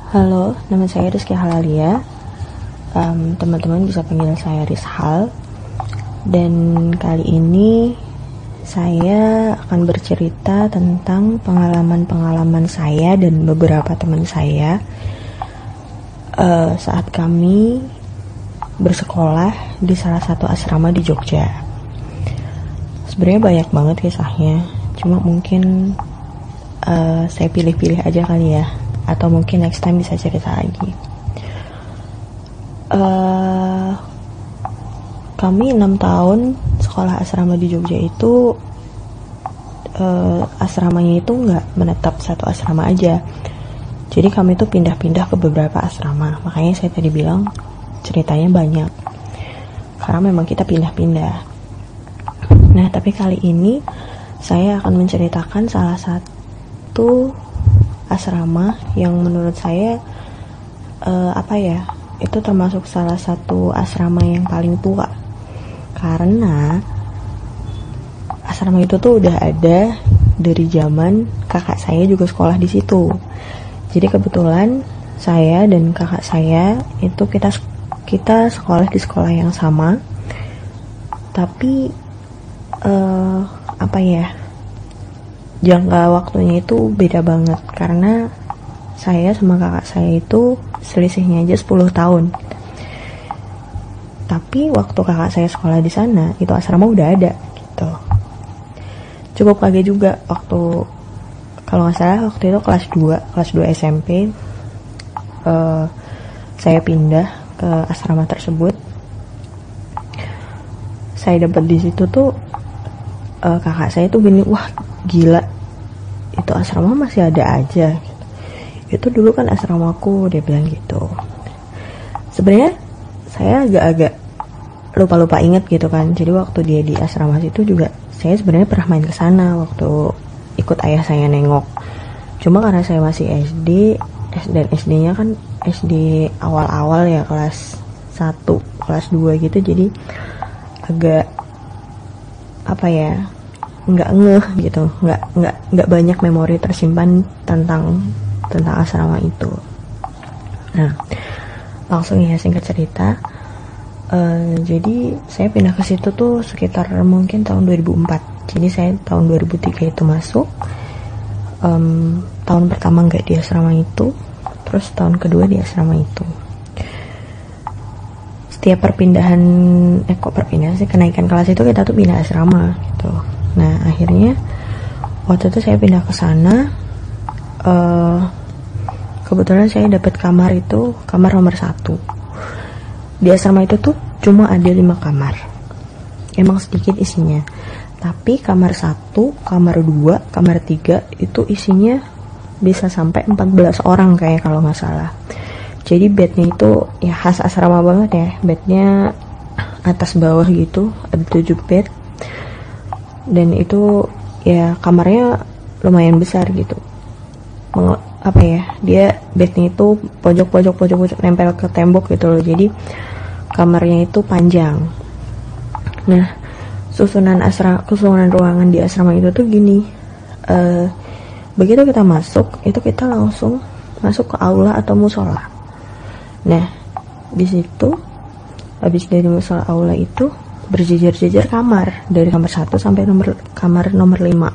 Halo, nama saya Rizky Halalia. Teman-teman bisa panggil saya Rizhal. Dan kali ini saya akan bercerita tentang pengalaman-pengalaman saya dan beberapa teman saya saat kami bersekolah di salah satu asrama di Jogja. Sebenarnya banyak banget kisahnya, cuma mungkin saya pilih-pilih aja kali ya, atau mungkin next time bisa cerita lagi. Kami 6 tahun sekolah asrama di Jogja itu, asramanya itu nggak menetap satu asrama aja. Jadi kami itu pindah-pindah ke beberapa asrama. Makanya saya tadi bilang ceritanya banyak, karena memang kita pindah-pindah. Nah, tapi kali ini saya akan menceritakan salah satu asrama yang menurut saya itu termasuk salah satu asrama yang paling tua, karena asrama itu tuh udah ada dari zaman kakak saya juga sekolah di situ. Jadi kebetulan saya dan kakak saya itu kita sekolah di sekolah yang sama, tapi jangka waktunya itu beda banget, karena saya sama kakak saya itu selisihnya aja 10 tahun. Tapi waktu kakak saya sekolah di sana, itu asrama udah ada gitu. Cukup kaget juga waktu, kalau nggak salah waktu itu kelas 2 SMP, saya pindah ke asrama tersebut. Saya dapat di situ tuh, kakak saya tuh gini, wah gila, itu asrama masih ada aja gitu. Itu dulu kan asramaku, dia bilang gitu. Sebenarnya saya agak-agak lupa inget gitu kan. Jadi waktu dia di asrama situ juga saya sebenarnya pernah main ke sana waktu ikut ayah saya nengok. Cuma karena saya masih SD dan SD-nya kan SD awal-awal ya, kelas 1, kelas 2 gitu. Jadi agak nggak ngeh gitu, nggak banyak memori tersimpan tentang asrama itu. Nah, langsung ya singkat cerita. Jadi saya pindah ke situ tuh sekitar mungkin tahun 2004. Jadi saya tahun 2003 itu masuk. Tahun pertama nggak di asrama itu, terus tahun kedua di asrama itu. Setiap kenaikan kelas itu kita tuh pindah asrama gitu. Nah, akhirnya waktu itu saya pindah ke sana. Kebetulan saya dapat kamar nomor 1. Di asrama itu tuh cuma ada 5 kamar. Emang sedikit isinya. Tapi kamar 1, kamar 2, kamar 3 itu isinya bisa sampai 14 orang kayak kalau nggak salah. Jadi bednya itu ya khas asrama banget ya. Bednya atas bawah gitu, ada 7 bed. Dan itu ya kamarnya lumayan besar gitu. Dia bednya itu pojok nempel ke tembok gitu loh. Jadi kamarnya itu panjang. Nah, susunan ruangan di asrama itu tuh gini. Begitu kita masuk, itu kita langsung masuk ke aula atau musola. Nah, di situ habis dari musola aula itu berjejer-jejer kamar, dari kamar 1 sampai kamar nomor 5.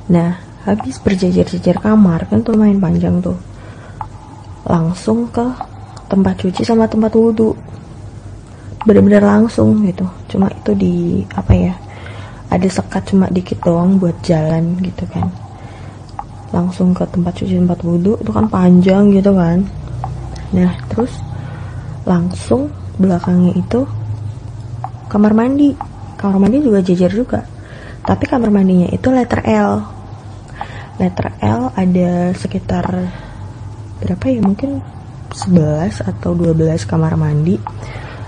Nah, habis berjejer-jejer kamar kan tuh lumayan panjang tuh, langsung ke tempat cuci sama tempat wudhu. Bener-bener langsung gitu. Cuma itu ada sekat cuma dikit doang buat jalan gitu kan. Langsung ke tempat cuci, tempat wudhu, itu kan panjang gitu kan. Nah, terus langsung belakangnya itu kamar mandi. Kamar mandi juga jejer juga, tapi kamar mandinya itu letter L ada sekitar berapa ya, mungkin 11 atau 12 kamar mandi,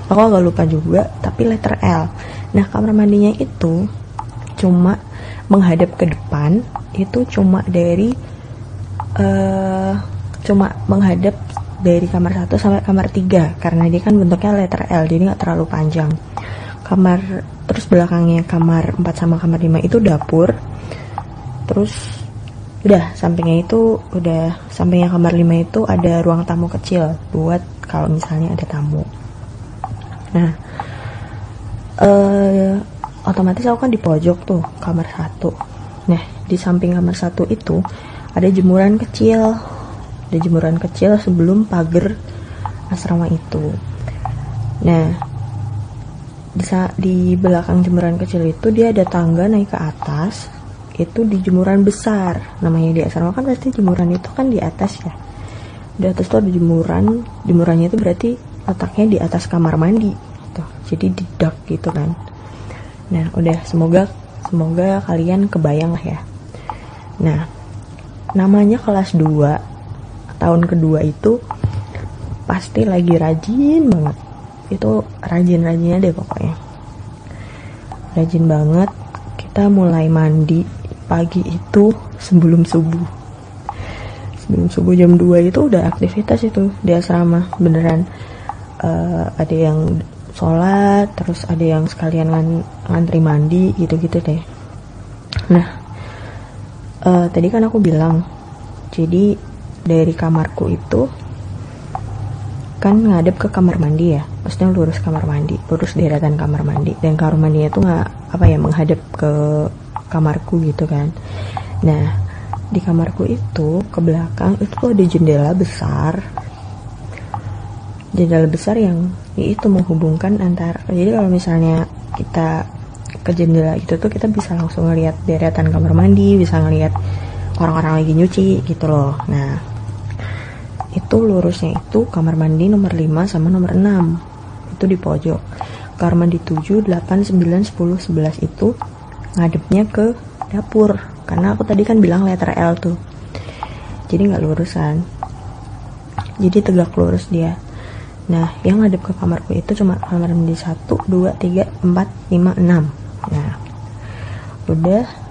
aku agak lupa juga, tapi letter L. Nah, kamar mandinya itu cuma menghadap ke depan, itu cuma menghadap dari kamar 1 sampai kamar 3, karena dia kan bentuknya letter L, jadi gak terlalu panjang. Terus belakangnya kamar 4 sama kamar 5 itu dapur. Terus Udah sampingnya kamar 5 itu ada ruang tamu kecil buat kalau misalnya ada tamu. Nah, otomatis aku kan di pojok tuh kamar 1. Nah, di samping kamar 1 itu ada jemuran kecil sebelum pagar asrama itu. Nah, di belakang jemuran kecil itu dia ada tangga naik ke atas. Itu di jemuran besar, namanya di asrama kan pasti jemuran itu kan di atas ya. Di atas tuh ada jemurannya itu berarti letaknya di atas kamar mandi gitu. Jadi di dak gitu kan. Nah, udah semoga kalian kebayang lah ya. Nah, namanya kelas 2 tahun kedua itu pasti lagi rajin banget. Itu rajin-rajinnya deh pokoknya. Rajin banget. Kita mulai mandi pagi itu sebelum subuh jam 2 itu udah aktivitas itu di asrama beneran. Ada yang sholat, terus ada yang sekalian ngantri mandi gitu-gitu deh. Nah, tadi kan aku bilang jadi dari kamarku itu kan ngadep ke kamar mandi ya, maksudnya lurus deretan kamar mandi, dan kamar mandinya itu menghadap ke kamarku gitu kan. Nah, di kamarku itu ke belakang itu ada jendela besar yang itu menghubungkan antara, jadi kalau misalnya kita ke jendela itu tuh kita bisa langsung ngelihat deretan kamar mandi, bisa ngelihat orang-orang lagi nyuci gitu loh. Nah, itu lurusnya itu kamar mandi nomor 5 sama nomor 6 itu di pojok. Kamar mandi 7, 8, 9, 10, 11 itu ngadepnya ke dapur, karena aku tadi kan bilang letter L tuh, jadi nggak lurusan, jadi tegak lurus dia. Nah, yang ngadep ke kamarku itu cuma kamar mandi 1, 2, 3, 4, 5, 6. Nah,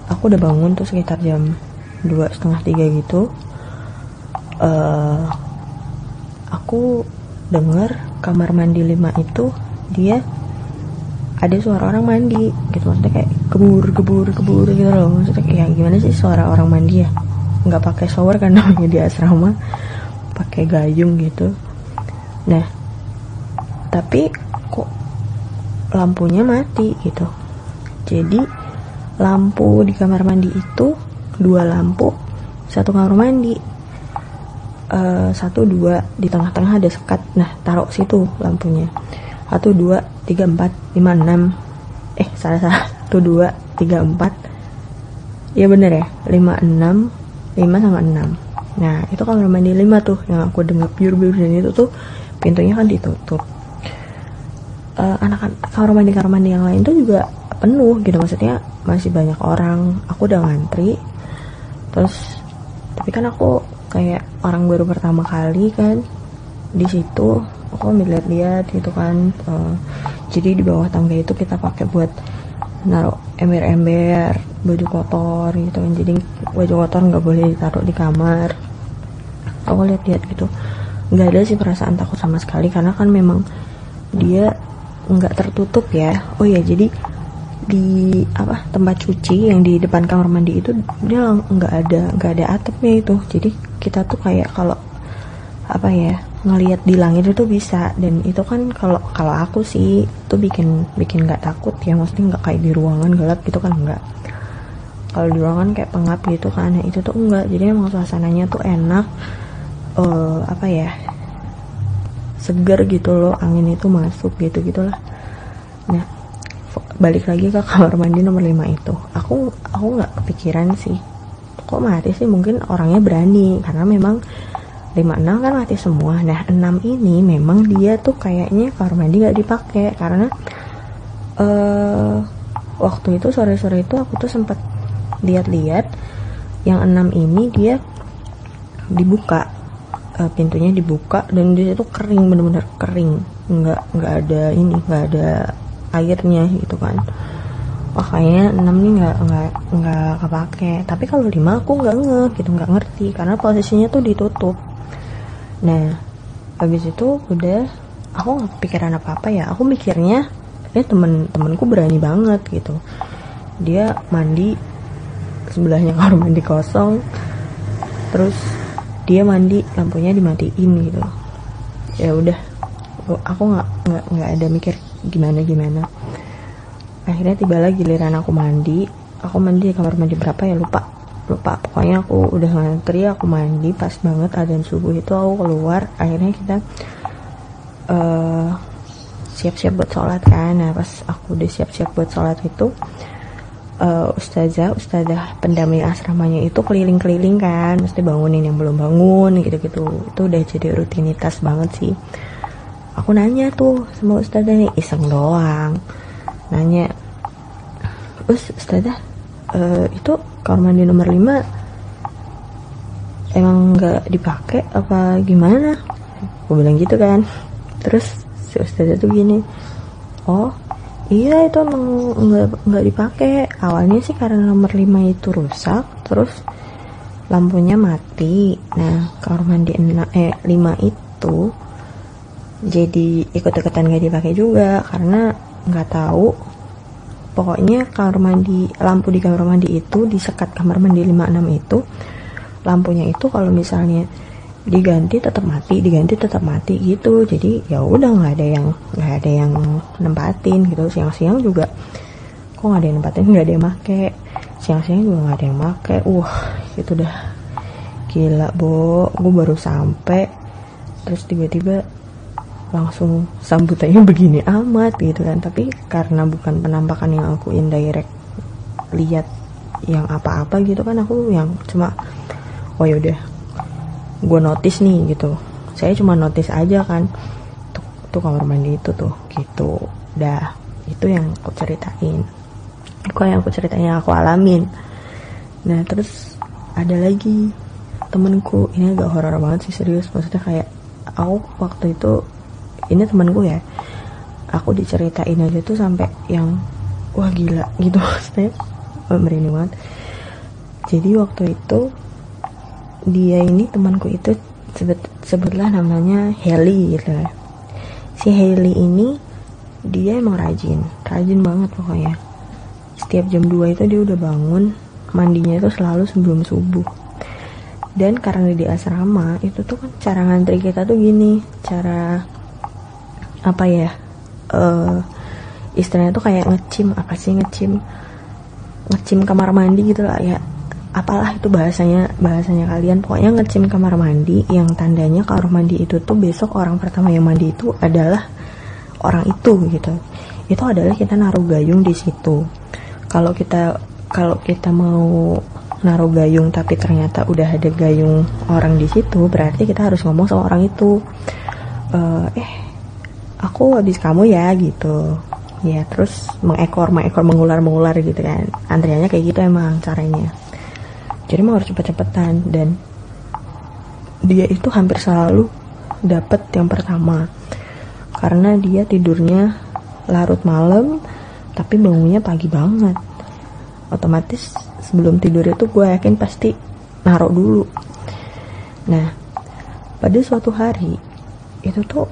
aku udah bangun tuh sekitar jam 2:30, 3 gitu. Aku denger kamar mandi 5 itu dia ada suara orang mandi gitu, maksudnya kayak gebur gitu loh. Maksudnya kayak gimana sih suara orang mandi ya, nggak pakai shower kan namanya di asrama, pakai gayung gitu. Nah, tapi kok lampunya mati gitu. Jadi lampu di kamar mandi itu 2 lampu, 1 kamar mandi, 1, 2 di tengah-tengah ada sekat. Nah, taruh situ lampunya. 1, 2, 3, 4, 5, 6. Salah. 1, 2, 3, 4. Iya bener ya, 5, 6. 5 sama 6. Nah, itu kamar mandi 5 tuh yang aku dengar biur dan itu tuh pintunya kan ditutup. Kamar mandi yang lain tuh juga penuh gitu, maksudnya masih banyak orang. Aku udah ngantri. Terus tapi kan aku kayak orang baru pertama kali kan di situ, aku ambil lihat gitu kan. Jadi di bawah tangga itu kita pakai buat naruh ember-ember, baju kotor gitu kan. Jadi baju kotor nggak boleh ditaruh di kamar. Aku lihat gitu, nggak ada sih perasaan takut sama sekali, karena kan memang dia nggak tertutup ya. Oh ya, jadi di tempat cuci yang di depan kamar mandi itu dia nggak ada atapnya itu. Jadi kita tuh kayak kalau ngelihat di langit itu bisa. Dan itu kan kalau aku sih itu bikin nggak takut ya, maksudnya nggak kayak di ruangan gelap gitu kan, nggak. Kalau di ruangan kayak pengap gitu kan, itu tuh enggak. Jadi emang suasananya tuh enak, seger gitu loh, angin itu masuk gitulah. Nah, balik lagi ke kamar mandi nomor 5 itu, aku nggak kepikiran sih kok mati sih. Mungkin orangnya berani karena memang 5, 6 kan mati semua. Nah, 6 ini memang dia tuh kayaknya kamar mandi nggak dipakai, karena waktu itu sore-sore itu aku tuh sempat lihat-lihat yang 6 ini dia dibuka, pintunya dibuka, dan dia itu kering, bener-bener kering, nggak ada airnya gitu kan. Wah, kayaknya 6 nih nggak kepake. Tapi kalau 5 aku nggak ngerti karena posisinya tuh ditutup. Nah, habis itu udah aku nggak kepikiran apa-apa ya. Aku mikirnya temenku berani banget gitu. Dia mandi sebelahnya kamar mandi kosong, terus dia mandi lampunya dimatiin gitu. Ya udah, aku nggak ada mikir gimana. Akhirnya tibalah giliran aku mandi di kamar mandi berapa ya, lupa pokoknya aku udah ngantri, aku mandi pas banget adzan subuh itu aku keluar. Akhirnya kita siap-siap buat sholat kan. Nah pas aku udah siap-siap buat sholat itu ustazah pendamping asramanya itu keliling-keliling kan, mesti bangunin yang belum bangun gitu-gitu. Itu udah jadi rutinitas banget sih. Aku nanya tuh sama ustazah nih, iseng doang nanya, ustazah itu kamar mandi nomor 5 emang nggak dipakai apa gimana? Aku bilang gitu kan. Terus si ustazah tuh gini, oh iya itu emang nggak dipakai. Awalnya sih karena nomor 5 itu rusak, terus lampunya mati. Nah kamar mandi 5 itu jadi ikut-ikutan nggak dipakai juga karena nggak tahu. Pokoknya lampu di kamar mandi itu di sekat kamar mandi 56 itu lampunya itu kalau misalnya diganti tetap mati gitu. Jadi ya udah nggak ada yang nempatin gitu. Siang-siang juga kok nggak ada yang nempatin, nggak ada yang make. Siang-siang juga nggak ada yang make. Itu udah gila, gue baru sampai terus tiba-tiba langsung sambutannya begini amat gitu kan. Tapi karena bukan penampakan yang aku indirect lihat yang apa-apa gitu kan, aku yang cuma oh yaudah gue notice nih gitu. Saya cuma notice aja kan, tuh kamar mandi itu tuh gitu. Dah, itu yang aku ceritain, yang aku alamin. Nah terus ada lagi temenku, ini agak horor banget sih, serius. Maksudnya kayak aku waktu itu, ini temenku ya, aku diceritain aja tuh sampai yang wah gila gitu. Maksudnya merinding banget. Jadi waktu itu dia ini temanku itu sebutlah namanya Heli gitu. Si Heli ini dia emang rajin banget pokoknya. Setiap jam 2 itu dia udah bangun, mandinya itu selalu sebelum subuh. Dan karena di asrama itu tuh kan cara ngantri kita tuh gini, cara apa ya, istilahnya tuh kayak ngecim kamar mandi gitu lah ya, apalah itu bahasanya kalian. Pokoknya ngecim kamar mandi yang tandanya kamar mandi itu tuh besok orang pertama yang mandi itu adalah orang itu gitu. Itu adalah kita naruh gayung di situ. Kalau kita mau naruh gayung tapi ternyata udah ada gayung orang di situ, berarti kita harus ngomong sama orang itu, aku habis kamu ya gitu ya. Terus mengular gitu kan. Antriannya kayak gitu emang caranya. Jadi mau harus cepet-cepetan. Dan dia itu hampir selalu dapet yang pertama karena dia tidurnya larut malam tapi bangunnya pagi banget. Otomatis sebelum tidur itu gue yakin pasti naruh dulu. Nah pada suatu hari itu tuh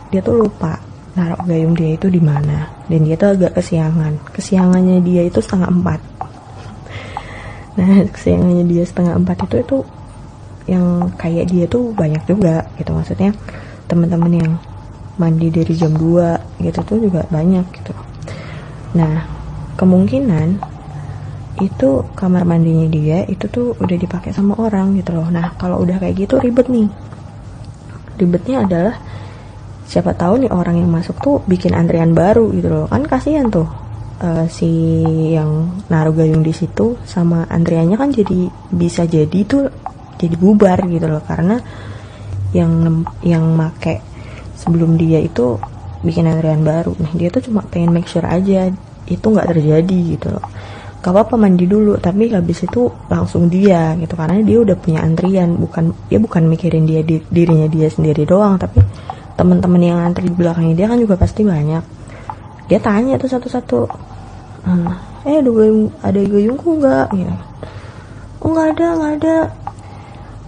dia tuh lupa naruh gayung dia itu di mana, dan dia tuh agak kesiangannya dia itu 3:30. Nah kesiangannya dia 3:30 itu yang kayak dia tuh banyak juga gitu. Maksudnya teman-teman yang mandi dari jam 2 gitu tuh juga banyak gitu. Nah kemungkinan itu kamar mandinya dia itu tuh udah dipakai sama orang gitu loh. Nah kalau udah kayak gitu ribetnya adalah siapa tahu nih orang yang masuk tuh bikin antrian baru gitu loh. Kan kasihan tuh si yang naruh gayung di situ sama antriannya kan bisa jadi tuh jadi bubar gitu loh, karena yang make sebelum dia itu bikin antrian baru. Nah dia tuh cuma pengen make sure aja itu nggak terjadi gitu loh. Gak apa-apa mandi dulu, tapi habis itu langsung dia gitu, karena dia udah punya antrian. Bukan mikirin dirinya dia sendiri doang, tapi teman-teman yang antri di belakangnya dia kan juga pasti banyak. Dia tanya tuh satu-satu, ada gayungku nggak? Gitu. Oh nggak ada.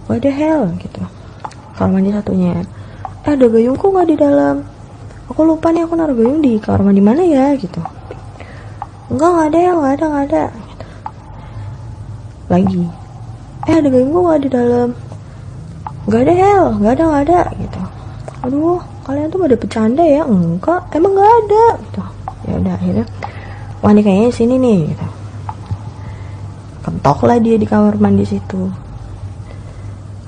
What the hell gitu. Kamar mandi satunya, ada gayungku nggak di dalam? Aku lupa nih, aku naruh gayung di kamar mandi mana ya gitu. Enggak ada gitu. Lagi ada gayung gua di dalam. Nggak ada Hel, nggak ada gitu. Aduh, kalian tuh pada bercanda ya? Enggak, emang nggak ada gitu. Ya udah akhirnya, wah ini kayaknya sini nih gitu. Kentok lah dia di kamar mandi situ.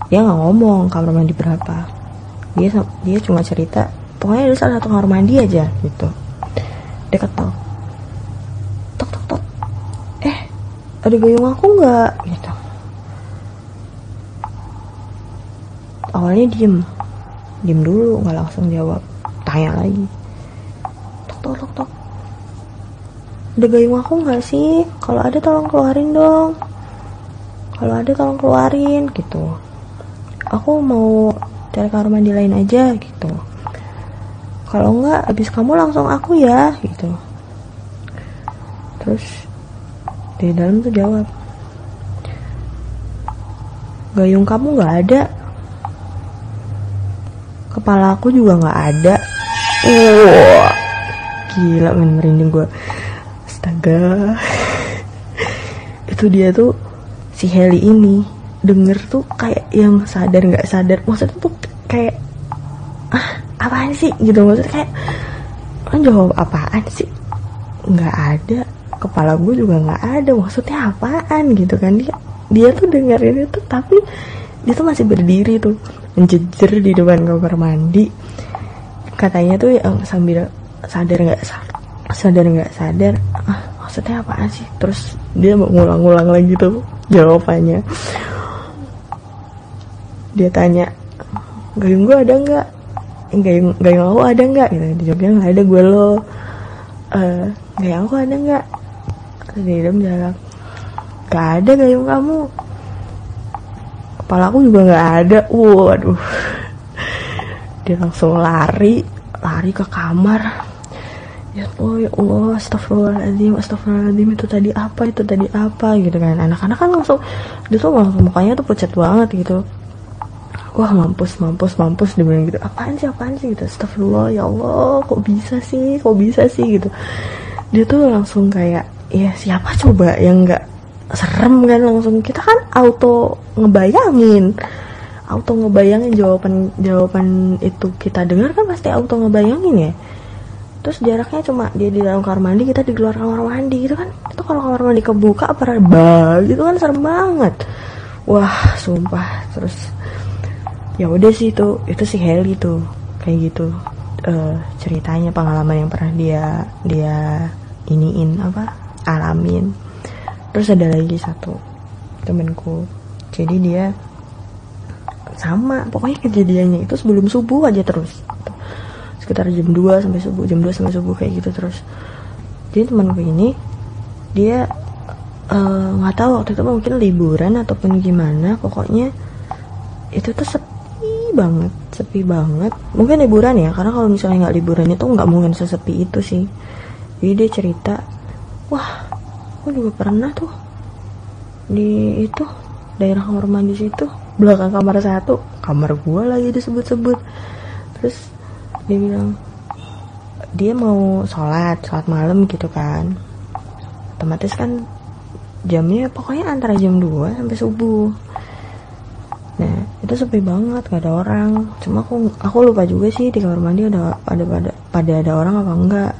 Dia nggak ngomong kamar mandi berapa. Dia cuma cerita, pokoknya ada salah satu kamar mandi aja gitu. Dia ketok, tok. Ada gayung aku nggak? Gitu. Awalnya diem dulu, nggak langsung jawab. Tanya lagi, tok. Ada gayung aku nggak sih? Kalau ada tolong keluarin dong. Kalau ada tolong keluarin gitu. Aku mau cari kamar mandi lain aja gitu. Kalau nggak, abis kamu langsung aku ya gitu. Terus di dalam tuh jawab, gayung kamu nggak ada. Kepala aku juga nggak ada. Wah, gila men, merinding gue. Astaga. Itu dia tuh, si Heli ini denger tuh kayak yang sadar nggak sadar. Maksudnya tuh kayak apaan sih gitu. Maksudnya kayak kan jawab apaan sih, nggak ada. Kepala gue juga nggak ada. Maksudnya apaan gitu kan. Dia tuh dengerin itu, tapi dia tuh masih berdiri tuh menjejer di depan kamar mandi. Katanya tuh yang sambil sadar nggak sadar, maksudnya apaan sih. Terus dia mau ngulang-ngulang lagi tuh jawabannya. Dia tanya, gayung gue ada nggak? Gayung aku ada nggak? Gitu. Dia jawabnya nggak ada, gue lo. Gayung aku ada nggak? Dia jawab, nggak ada gayung kamu. Kepala aku juga nggak ada. Waduh. Dia langsung lari ke kamar. Ya Allah, astagfirullahaladzim, itu tadi apa gitu kan. Anak-anak kan langsung, dia tuh langsung mukanya tuh pucat banget gitu. Wah, mampus dia bilang gitu. Apaan sih gitu. Astagfirullah, ya Allah, kok bisa sih gitu. Dia tuh langsung kayak, ya siapa coba yang nggak serem kan. Langsung kita kan auto ngebayangin jawaban itu kita dengar kan pasti auto ngebayangin ya. Terus jaraknya cuma dia di dalam kamar mandi, kita di luar kamar mandi gitu kan. Itu kalau kamar mandi kebuka apa gitu kan, serem banget. Wah, sumpah. Terus ya udah sih, itu si Heli tuh kayak gitu ceritanya, pengalaman yang pernah dia alamin. Terus ada lagi satu temenku, jadi dia sama, pokoknya kejadiannya itu sebelum subuh aja terus, sekitar jam 2 sampai subuh kayak gitu terus. Jadi temanku ini dia nggak tahu waktu itu mungkin liburan ataupun gimana, pokoknya itu tuh sepi banget. Mungkin liburan ya, karena kalau misalnya nggak liburan itu nggak mungkin sesepi itu sih. Jadi dia cerita, wah, aku juga pernah tuh di itu daerah kamar mandi situ, belakang kamar 1, kamar gua lagi disebut-sebut. Terus dia bilang dia mau sholat malam gitu kan, otomatis kan jamnya pokoknya antara jam 2 sampai subuh. Nah itu sepi banget, gak ada orang. Cuma aku lupa juga sih di kamar mandi ada orang apa enggak.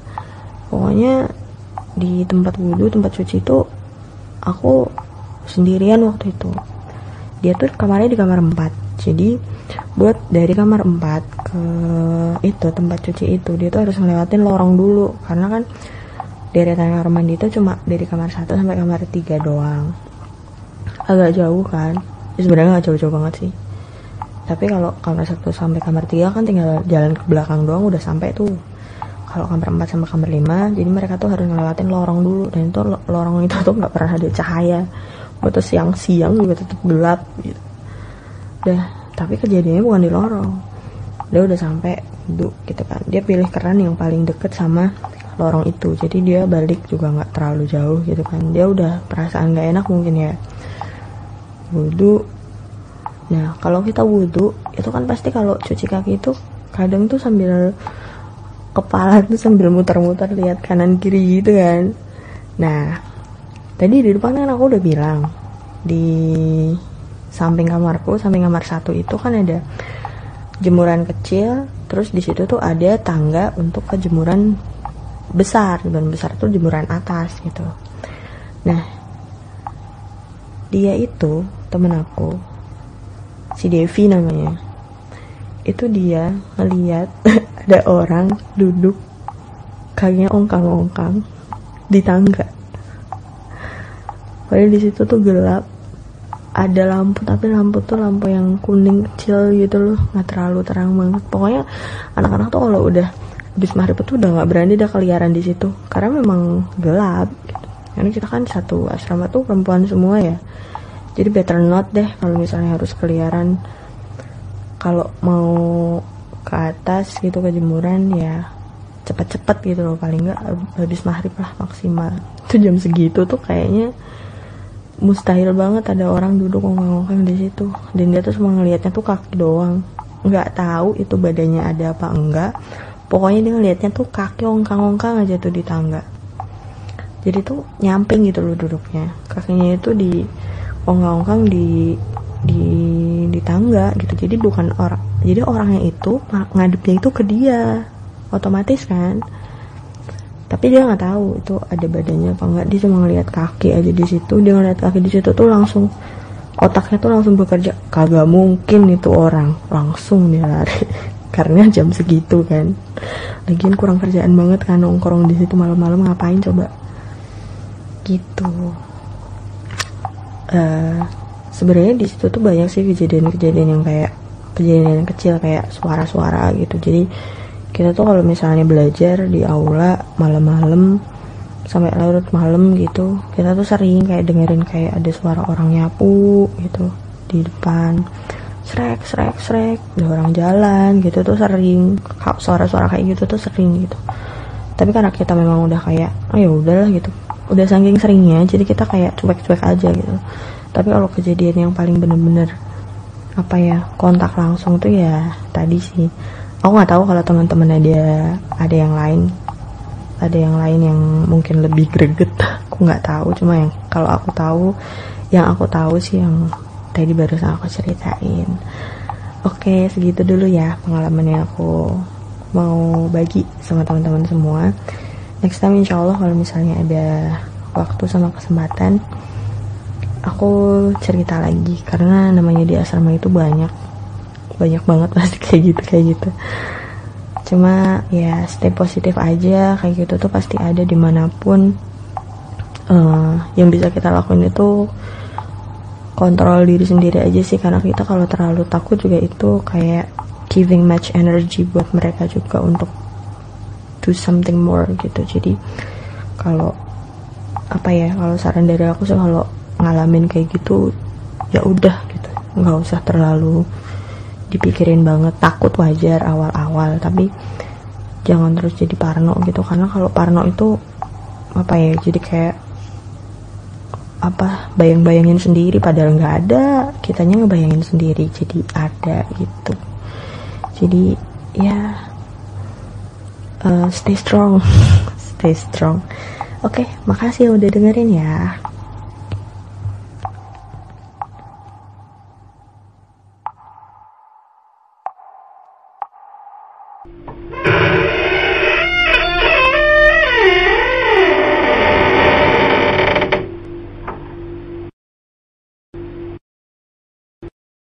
Pokoknya di tempat wudhu, tempat cuci itu aku sendirian waktu itu. Dia tuh kamarnya di kamar 4. Jadi buat dari kamar 4 ke itu tempat cuci itu, dia tuh harus ngelewatin lorong dulu, karena kan deretan kamar mandi itu cuma dari kamar 1 sampai kamar 3 doang. Agak jauh kan. Sebenarnya gak jauh-jauh banget sih, tapi kalau kamar 1 sampai kamar 3 kan tinggal jalan ke belakang doang udah sampai tuh. Kalau kamar 4 sampai kamar 5, jadi mereka tuh harus ngelewatin lorong dulu, dan itu lorong itu tuh gak pernah ada cahaya. Betul siang-siang juga tetap gelap gitu. Tapi kejadiannya bukan di lorong. Dia udah sampai duduk gitu kan, dia pilih keran yang paling deket sama lorong itu, jadi dia balik juga gak terlalu jauh gitu kan. Dia udah perasaan gak enak mungkin ya, wudhu. Nah kalau kita wudhu itu kan pasti kalau cuci kaki itu kadang tuh sambil kepala tuh sambil muter-muter lihat kanan kiri gitu kan. Nah tadi di depan kan aku udah bilang di samping kamarku, samping kamar 1 itu kan ada jemuran kecil, terus di situ tuh ada tangga untuk ke jemuran besar. Jemuran besar tuh jemuran atas gitu. Nah, dia itu temen aku, si Devi namanya. Itu dia ngeliat ada orang duduk kakinya ongkang-ongkang di tangga. Padahal di situ tuh gelap, ada lampu, tapi lampu tuh lampu yang kuning kecil gitu loh, nggak terlalu terang banget. Pokoknya anak-anak tuh kalau udah habis maghrib tuh udah nggak berani dah keliaran di situ, karena memang gelap gitu. Karena kita kan satu asrama tuh perempuan semua ya, jadi better not deh kalau misalnya harus keliaran. Kalau mau ke atas gitu ke jemuran ya cepet-cepet gitu loh, paling nggak habis maghrib lah maksimal. Itu jam segitu tuh kayaknya mustahil banget ada orang duduk ongkang-ongkang di situ. Dan dia tuh cuma ngelihatnya tuh kaki doang, nggak tahu itu badannya ada apa enggak. Pokoknya dia ngelihatnya tuh kaki ongkang-ongkang aja tuh di tangga. Jadi tuh nyamping gitu loh duduknya, kakinya itu di ongkang-ongkang di tangga gitu. Jadi bukan orang, jadi orangnya itu ngadepnya itu ke dia otomatis kan, tapi dia nggak tahu itu ada badannya apa enggak. Dia cuma ngelihat kaki aja di situ. Dia ngelihat kaki di situ tuh langsung otaknya tuh langsung bekerja, kagak mungkin itu orang, langsung dia lari. Karena jam segitu kan, lagian kurang kerjaan banget kan nongkrong di situ malam-malam, ngapain coba gitu. Sebenarnya di situ tuh banyak sih kejadian-kejadian yang kayak kejadian kecil kayak suara-suara gitu. Jadi kita tuh kalau misalnya belajar di aula malam-malam sampai larut malam gitu, kita tuh sering kayak dengerin kayak ada suara orang nyapu gitu di depan, srek srek srek, ada orang jalan gitu tuh sering. Suara-suara kayak gitu tuh sering gitu. Tapi karena kita memang udah kayak oh ya udahlah gitu, udah saking seringnya jadi kita kayak cuek-cuek aja gitu. Tapi kalau kejadian yang paling bener-bener apa ya, kontak langsung tuh ya tadi sih. Aku nggak tahu kalau teman-teman ada yang lain yang mungkin lebih greget. Aku nggak tahu, cuma yang kalau aku tahu, yang aku tahu sih yang tadi barusan aku ceritain. Oke, segitu dulu ya pengalaman yang aku mau bagi sama teman-teman semua. Next time insya Allah kalau misalnya ada waktu sama kesempatan, aku cerita lagi, karena namanya di asrama itu banyak banget pasti kayak gitu. Cuma ya stay positif aja, kayak gitu tuh pasti ada dimanapun. Yang bisa kita lakuin itu kontrol diri sendiri aja sih, karena kita kalau terlalu takut juga itu kayak giving much energy buat mereka juga untuk do something more gitu. Jadi kalau apa ya, kalau saran dari aku sih kalau ngalamin kayak gitu ya udah gitu, nggak usah terlalu dipikirin banget. Takut wajar awal-awal, tapi jangan terus jadi parno gitu, karena kalau parno itu apa ya, jadi kayak apa, bayang-bayangin sendiri padahal nggak ada, kitanya ngebayangin sendiri jadi ada gitu. Jadi ya stay strong. Stay strong. Oke, makasih udah dengerin ya.